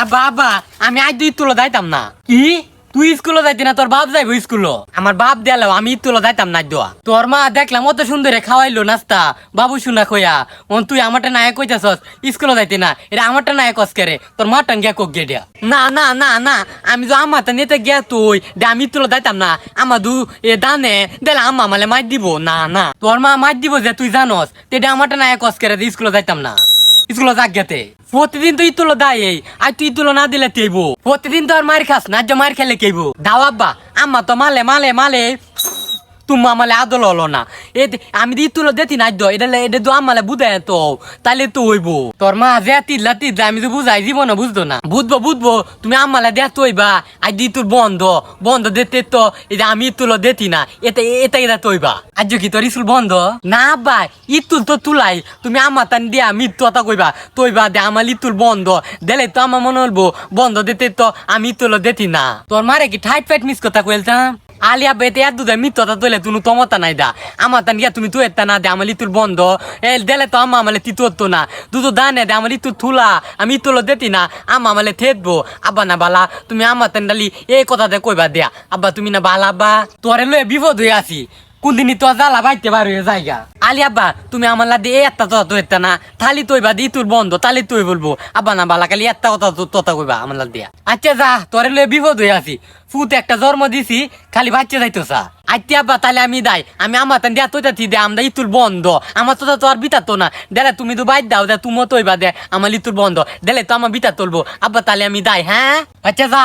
আব্বা আব্বা আমি আজ দুই তুলো যাইতাম না। কি তুই স্কুলে যাইতি না, তোর বাপ যাইবো স্কুলে? আমার বাপ দেয়ালো, আমি তুলো যাইতাম না দোয়া। তোর মা দেখলাম অত সুন্দরে খাওয়াইলো নাস্তা বাবু শুনা কইয়া, তুই আমারটা নায়ক কইতাছস স্কুলে যাইতি না, এটা আমারটা নায়ক কসকে তোর মাটান গিয়া কোক গেডিয়া। না না না না, আমি তো আমারটা নিতে গিয়া তুই দে আমি তুলো যাইতাম না। আমা দু এ দানে দেলে আম্মা মালে মাই দিব না না, তোর মা মাই দিব যে তুই জানস তেটা আমারটা নায়ক কসকে স্কুলে যাইতাম না। স্কুলে যাক গেতে প্রতিদিন তুই তুলো দায় আর তুই তুলো না দিলে তেইব প্রতিদিন তো আর মার খাস না, মার খেলে কেইব দাও আব্বা। আম্মা তো মালে মালে মালে তুমি আমালে আদল হলো না। আমি দি তুলো দেতি না এটা এটা তো আমালে বুঝাই তো তাইলে তো হইব। তোর মা যে তিল্লা তিল্লা আমি তো বুঝাই জীবন বুঝতো না। বুঝবো বুঝবো, তুমি আমালে দেয়া তৈবা আজ দি তোর বন্ধ বন্ধ দিতে তো এটা আমি তুলো দেতি না, এটা এটা এটা তৈবা। আজ কি তোর স্কুল বন্ধ না আব্বা? ইতুল তো তুলাই, তুমি আমার তান দিয়া মৃত্যু কথা কইবা তৈবা দে আমার ইতুল বন্ধ দিলে তো আমার মনে হলবো বন্ধ দিতে তো আমি তুলো দেতি না। তোর মারে কি ঠাইট ফাইট মিস কথা কইলতাম আলিয়া বেতে এক দুধে মিথ্যতা তৈলে তুমি তমতা নাই দা আমার তান গিয়া তুমি তুই এত্তা না দে আমার লিতুর বন্ধ এ দেলে তো আম্মা আমালে তিতু তো না দুধ দানে দে আমার লিতুর থুলা আমি তুলো দেতি না আম্মা আমালে থেতবো। আব্বা না বালা তুমি আমার তান ডালি এই কথা দে কইবা দেয়া আব্বা তুমি না বালা আব্বা তোরে লয়ে বিপদ হয়ে আসি কোন দিনই তো জ্বালা বাইতে বার হয়ে জায়গা। আলি আব্বা তুমি আমার লাদি একটা তো এত্তা না থালি তৈবা দি তোর বন্ধ তালি তুই বলবো আব্বা না বালা খালি একটা কথা তোতা কইবা আমার লাদ দিয়া। আচ্ছা যা তোরে লয়ে বিপদ হয়ে আসি ফুতে একটা জন্ম দিছি খালি বাচ্চা যাইতো সা আইতে আব্বা তাহলে আমি দাই আমি আমার তান দিয়া তৈতা থি দে আমরা ইতুর বন্ধ আমার তো আর বিতা তো না দেলে তুমি তো বাইর দাও দে তুমিও তৈবা দে আমার ইতুর বন্ধ দেলে তো আমার বিতা তুলবো আব্বা তাহলে আমি দাই। হ্যাঁ আচ্ছা যা।